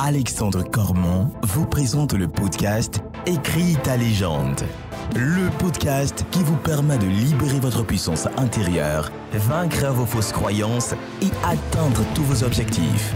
Alexandre Cormon vous présente le podcast Écris ta légende. Le podcast qui vous permet de libérer votre puissance intérieure, vaincre vos fausses croyances et atteindre tous vos objectifs.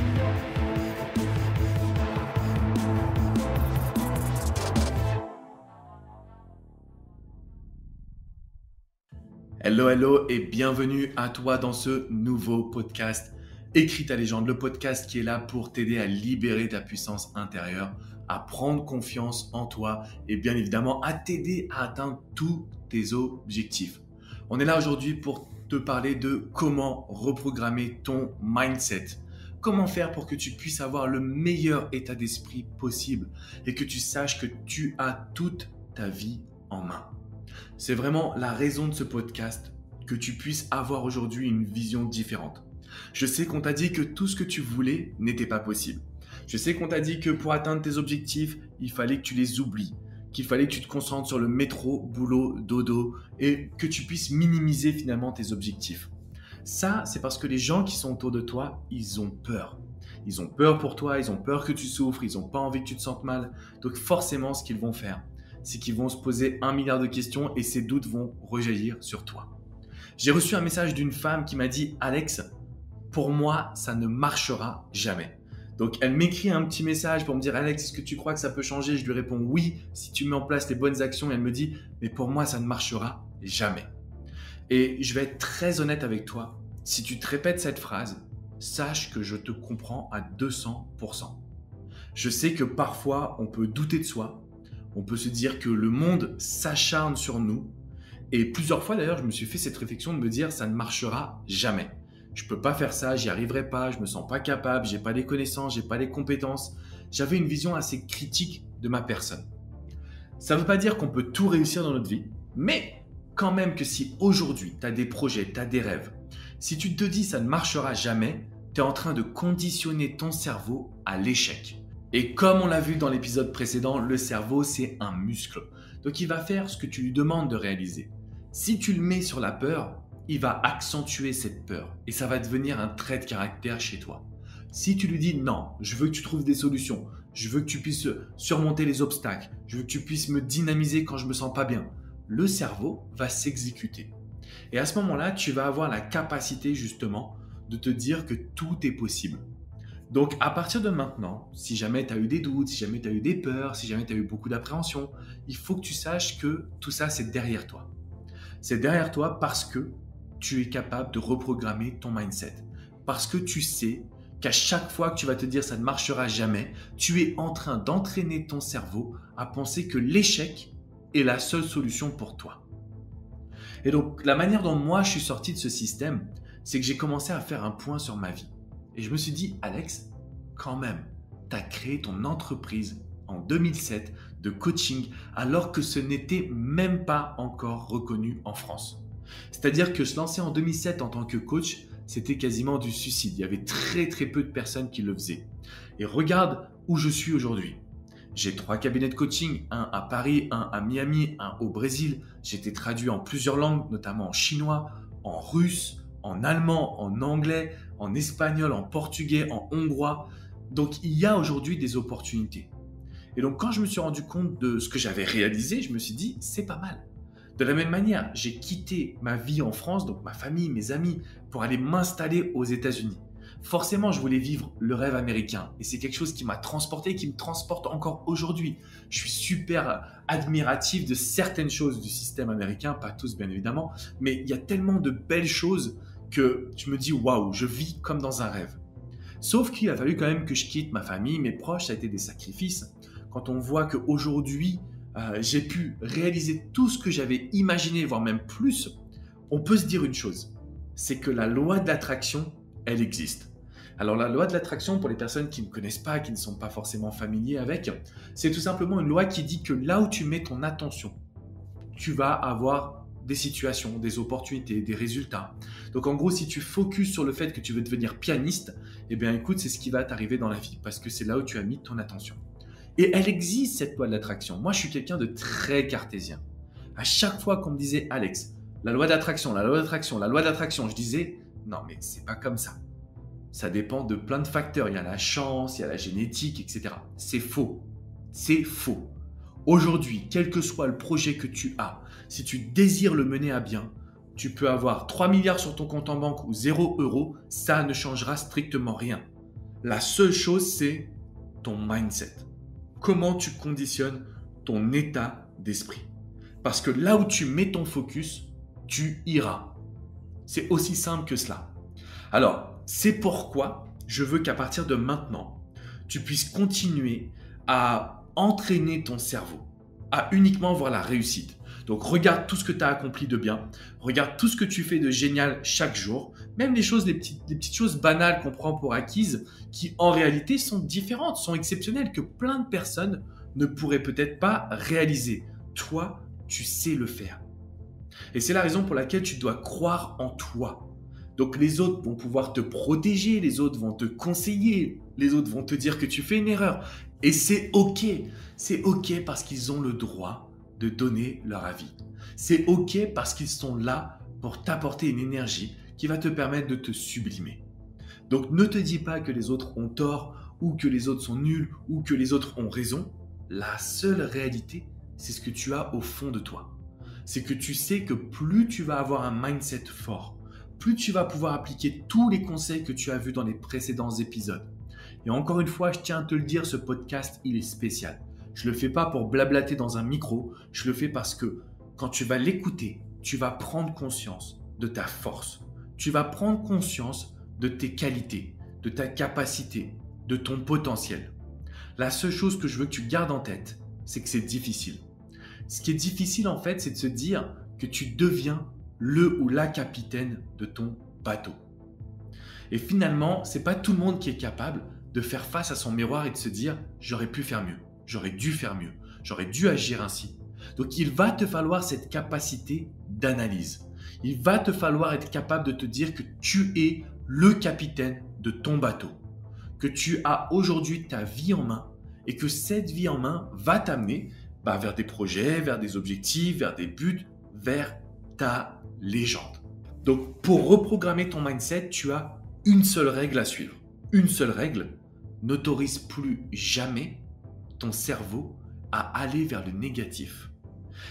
Hello et bienvenue à toi dans ce nouveau podcast Écris ta légende, le podcast qui est là pour t'aider à libérer ta puissance intérieure, à prendre confiance en toi et bien évidemment à t'aider à atteindre tous tes objectifs. On est là aujourd'hui pour te parler de comment reprogrammer ton mindset. Comment faire pour que tu puisses avoir le meilleur état d'esprit possible et que tu saches que tu as toute ta vie en main. C'est vraiment la raison de ce podcast, que tu puisses avoir aujourd'hui une vision différente. Je sais qu'on t'a dit que tout ce que tu voulais n'était pas possible. Je sais qu'on t'a dit que pour atteindre tes objectifs, il fallait que tu les oublies, qu'il fallait que tu te concentres sur le métro, boulot, dodo et que tu puisses minimiser finalement tes objectifs. Ça, c'est parce que les gens qui sont autour de toi, ils ont peur. Ils ont peur pour toi, ils ont peur que tu souffres, ils n'ont pas envie que tu te sentes mal. Donc forcément, ce qu'ils vont faire, c'est qu'ils vont se poser 1 milliard de questions et ces doutes vont rejaillir sur toi. J'ai reçu un message d'une femme qui m'a dit « Alex, pour moi, ça ne marchera jamais ». Donc, elle m'écrit un petit message pour me dire « Alex, est-ce que tu crois que ça peut changer ?» Je lui réponds « Oui, si tu mets en place les bonnes actions. » Et elle me dit « Mais pour moi, ça ne marchera jamais ». Et je vais être très honnête avec toi. Si tu te répètes cette phrase, sache que je te comprends à 200%. Je sais que parfois, on peut douter de soi. On peut se dire que le monde s'acharne sur nous. Et plusieurs fois d'ailleurs, je me suis fait cette réflexion de me dire ça ne marchera jamais. Je ne peux pas faire ça, j'y arriverai pas, je ne me sens pas capable, je n'ai pas les connaissances, je n'ai pas les compétences. J'avais une vision assez critique de ma personne. Ça ne veut pas dire qu'on peut tout réussir dans notre vie, mais quand même que si aujourd'hui tu as des projets, tu as des rêves, si tu te dis ça ne marchera jamais, tu es en train de conditionner ton cerveau à l'échec. Et comme on l'a vu dans l'épisode précédent, le cerveau, c'est un muscle. Donc, il va faire ce que tu lui demandes de réaliser. Si tu le mets sur la peur, il va accentuer cette peur et ça va devenir un trait de caractère chez toi. Si tu lui dis non, je veux que tu trouves des solutions, je veux que tu puisses surmonter les obstacles, je veux que tu puisses me dynamiser quand je me sens pas bien, le cerveau va s'exécuter. Et à ce moment-là, tu vas avoir la capacité justement de te dire que tout est possible. Donc, à partir de maintenant, si jamais tu as eu des doutes, si jamais tu as eu des peurs, si jamais tu as eu beaucoup d'appréhension, il faut que tu saches que tout ça, c'est derrière toi. C'est derrière toi parce que tu es capable de reprogrammer ton mindset. Parce que tu sais qu'à chaque fois que tu vas te dire ça ne marchera jamais, tu es en train d'entraîner ton cerveau à penser que l'échec est la seule solution pour toi. Et donc, la manière dont moi je suis sorti de ce système, c'est que j'ai commencé à faire un point sur ma vie. Et je me suis dit, Alex, quand même, tu as créé ton entreprise en 2007 de coaching alors que ce n'était même pas encore reconnu en France. C'est-à-dire que se lancer en 2007 en tant que coach, c'était quasiment du suicide. Il y avait très peu de personnes qui le faisaient. Et regarde où je suis aujourd'hui. J'ai 3 cabinets de coaching, un à Paris, un à Miami, un au Brésil. J'ai été traduit en plusieurs langues, notamment en chinois, en russe, en allemand, en anglais, en espagnol, en portugais, en hongrois. Donc, il y a aujourd'hui des opportunités. Et donc, quand je me suis rendu compte de ce que j'avais réalisé, je me suis dit, c'est pas mal. De la même manière, j'ai quitté ma vie en France, donc ma famille, mes amis, pour aller m'installer aux États-Unis. Forcément, je voulais vivre le rêve américain. Et c'est quelque chose qui m'a transporté, qui me transporte encore aujourd'hui. Je suis super admiratif de certaines choses du système américain, pas tous bien évidemment, mais il y a tellement de belles choses que je me dis waouh, je vis comme dans un rêve. Sauf qu'il a fallu quand même que je quitte ma famille, mes proches, ça a été des sacrifices. Quand on voit qu'aujourd'hui, j'ai pu réaliser tout ce que j'avais imaginé, voire même plus, on peut se dire une chose, c'est que la loi de l'attraction, elle existe. Alors la loi de l'attraction, pour les personnes qui ne connaissent pas, qui ne sont pas forcément familiers avec, c'est tout simplement une loi qui dit que là où tu mets ton attention, tu vas avoir des situations, des opportunités, des résultats. Donc en gros, si tu focuses sur le fait que tu veux devenir pianiste, eh bien écoute, c'est ce qui va t'arriver dans la vie parce que c'est là où tu as mis ton attention. Et elle existe cette loi de l'attraction. Moi, je suis quelqu'un de très cartésien. À chaque fois qu'on me disait Alex, la loi d'attraction, la loi d'attraction, la loi d'attraction, je disais non mais c'est pas comme ça. Ça dépend de plein de facteurs. Il y a la chance, il y a la génétique, etc. C'est faux. C'est faux. Aujourd'hui, quel que soit le projet que tu as, si tu désires le mener à bien, tu peux avoir 3 milliards sur ton compte en banque ou 0 euros, ça ne changera strictement rien. La seule chose, c'est ton mindset. Comment tu conditionnes ton état d'esprit. Parce que là où tu mets ton focus, tu iras. C'est aussi simple que cela. Alors, c'est pourquoi je veux qu'à partir de maintenant, tu puisses continuer à entraîner ton cerveau, à uniquement voir la réussite. Donc, regarde tout ce que tu as accompli de bien, regarde tout ce que tu fais de génial chaque jour, même les petites choses banales qu'on prend pour acquises, qui en réalité sont différentes, sont exceptionnelles, que plein de personnes ne pourraient peut-être pas réaliser. Toi, tu sais le faire. Et c'est la raison pour laquelle tu dois croire en toi. Donc les autres vont pouvoir te protéger, les autres vont te conseiller, les autres vont te dire que tu fais une erreur. Et c'est OK. C'est OK parce qu'ils ont le droit de donner leur avis. C'est OK parce qu'ils sont là pour t'apporter une énergie qui va te permettre de te sublimer. Donc ne te dis pas que les autres ont tort ou que les autres sont nuls ou que les autres ont raison. La seule réalité, c'est ce que tu as au fond de toi. C'est que tu sais que plus tu vas avoir un mindset fort, plus tu vas pouvoir appliquer tous les conseils que tu as vus dans les précédents épisodes. Et encore une fois, je tiens à te le dire, ce podcast, il est spécial. Je ne le fais pas pour blablater dans un micro, je le fais parce que quand tu vas l'écouter, tu vas prendre conscience de ta force. Tu vas prendre conscience de tes qualités, de ta capacité, de ton potentiel. La seule chose que je veux que tu gardes en tête, c'est que c'est difficile. Ce qui est difficile en fait, c'est de se dire que tu deviens le ou la capitaine de ton bateau. Et finalement, ce n'est pas tout le monde qui est capable de faire face à son miroir et de se dire « j'aurais pu faire mieux, j'aurais dû faire mieux, j'aurais dû agir ainsi ». Donc il va te falloir cette capacité d'analyse. Il va te falloir être capable de te dire que tu es le capitaine de ton bateau, que tu as aujourd'hui ta vie en main et que cette vie en main va t'amener vers des projets, vers des objectifs, vers des buts, vers ta légende. Donc, pour reprogrammer ton mindset, tu as une seule règle à suivre. Une seule règle, n'autorise plus jamais ton cerveau à aller vers le négatif.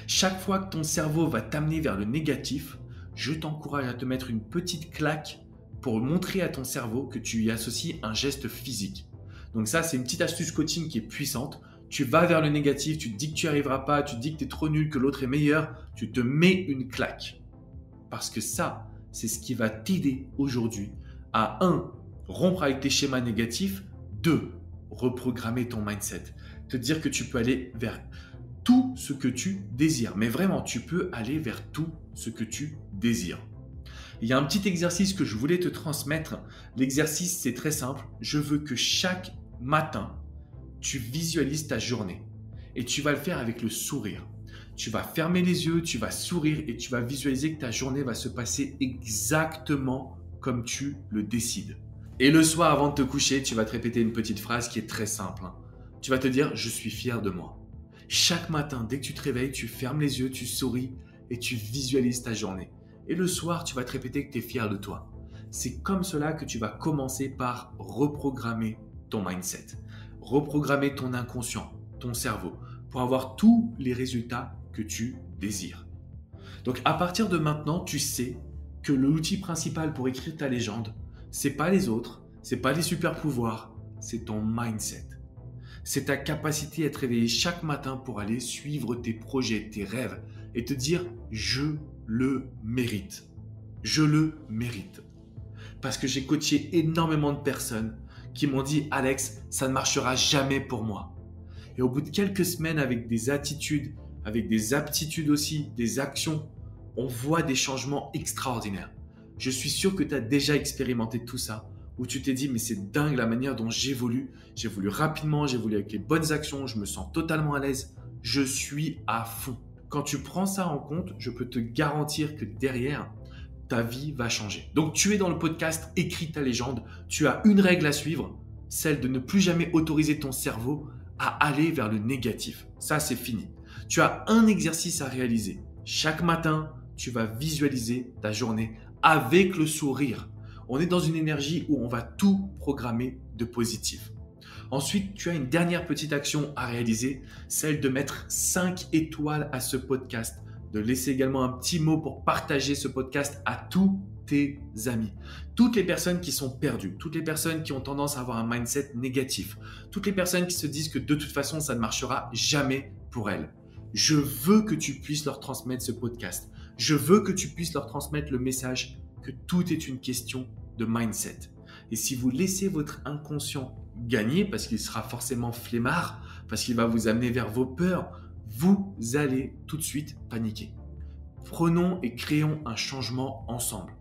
Chaque fois que ton cerveau va t'amener vers le négatif, je t'encourage à te mettre une petite claque pour montrer à ton cerveau que tu y associes un geste physique. Donc ça, c'est une petite astuce coaching qui est puissante. Tu vas vers le négatif, tu te dis que tu n'y arriveras pas, tu te dis que tu es trop nul, que l'autre est meilleur, tu te mets une claque. Parce que ça, c'est ce qui va t'aider aujourd'hui à 1. Rompre avec tes schémas négatifs, 2. Reprogrammer ton mindset. Te dire que tu peux aller vers tout ce que tu désires. Mais vraiment, tu peux aller vers tout ce que tu désires. Il y a un petit exercice que je voulais te transmettre. L'exercice, c'est très simple. Je veux que chaque matin, tu visualises ta journée et tu vas le faire avec le sourire. Tu vas fermer les yeux, tu vas sourire et tu vas visualiser que ta journée va se passer exactement comme tu le décides. Et le soir, avant de te coucher, tu vas te répéter une petite phrase qui est très simple. Tu vas te dire « je suis fier de moi ». Chaque matin, dès que tu te réveilles, tu fermes les yeux, tu souris et tu visualises ta journée. Et le soir, tu vas te répéter que tu es fier de toi. C'est comme cela que tu vas commencer par reprogrammer ton mindset. Reprogrammer ton inconscient, ton cerveau, pour avoir tous les résultats que tu désires. Donc à partir de maintenant, tu sais que l'outil principal pour écrire ta légende, c'est pas les autres, c'est pas les super pouvoirs, c'est ton mindset. C'est ta capacité à te réveiller chaque matin pour aller suivre tes projets, tes rêves et te dire « je le mérite ». Je le mérite. Parce que j'ai coaché énormément de personnes qui m'ont dit « Alex, ça ne marchera jamais pour moi ». Et au bout de quelques semaines, avec des attitudes, avec des aptitudes aussi, des actions, on voit des changements extraordinaires. Je suis sûr que tu as déjà expérimenté tout ça, où tu t'es dit « mais c'est dingue la manière dont j'évolue rapidement, j'évolue avec les bonnes actions, je me sens totalement à l'aise, je suis à fond ». Quand tu prends ça en compte, je peux te garantir que derrière, ta vie va changer. Donc tu es dans le podcast Écris ta légende, tu as une règle à suivre, celle de ne plus jamais autoriser ton cerveau à aller vers le négatif. Ça, c'est fini. Tu as un exercice à réaliser. Chaque matin, tu vas visualiser ta journée avec le sourire. On est dans une énergie où on va tout programmer de positif. Ensuite, tu as une dernière petite action à réaliser, celle de mettre 5 étoiles à ce podcast, de laisser également un petit mot pour partager ce podcast à tous tes amis. Toutes les personnes qui sont perdues, toutes les personnes qui ont tendance à avoir un mindset négatif, toutes les personnes qui se disent que de toute façon, ça ne marchera jamais pour elles. Je veux que tu puisses leur transmettre ce podcast. Je veux que tu puisses leur transmettre le message que tout est une question de mindset. Et si vous laissez votre inconscient gagner, parce qu'il sera forcément flemmard, parce qu'il va vous amener vers vos peurs, vous allez tout de suite paniquer. Prenons et créons un changement ensemble.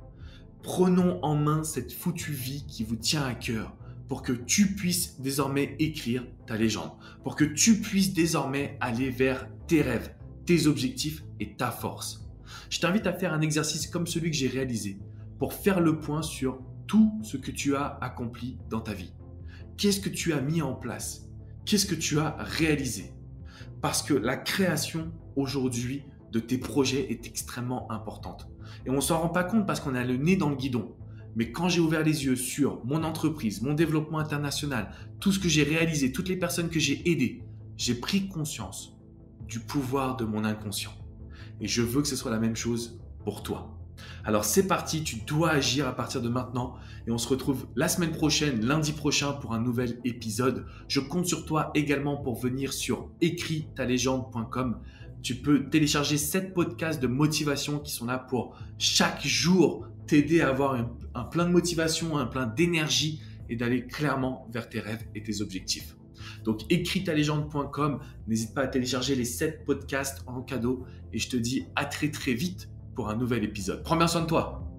Prenons en main cette foutue vie qui vous tient à cœur pour que tu puisses désormais écrire ta légende, pour que tu puisses désormais aller vers tes rêves, tes objectifs et ta force. Je t'invite à faire un exercice comme celui que j'ai réalisé pour faire le point sur tout ce que tu as accompli dans ta vie. Qu'est-ce que tu as mis en place? Qu'est-ce que tu as réalisé? Parce que la création aujourd'hui de tes projets est extrêmement importante. Et on ne s'en rend pas compte parce qu'on a le nez dans le guidon. Mais quand j'ai ouvert les yeux sur mon entreprise, mon développement international, tout ce que j'ai réalisé, toutes les personnes que j'ai aidées, j'ai pris conscience du pouvoir de mon inconscient. Et je veux que ce soit la même chose pour toi. Alors c'est parti, tu dois agir à partir de maintenant et on se retrouve la semaine prochaine, lundi prochain pour un nouvel épisode. Je compte sur toi également pour venir sur écritalégende.com. Tu peux télécharger 7 podcasts de motivation qui sont là pour chaque jour t'aider à avoir un plein de motivation, un plein d'énergie et d'aller clairement vers tes rêves et tes objectifs. Donc écritalégende.com, n'hésite pas à télécharger les 7 podcasts en cadeau et je te dis à très très vite pour un nouvel épisode. Prends bien soin de toi.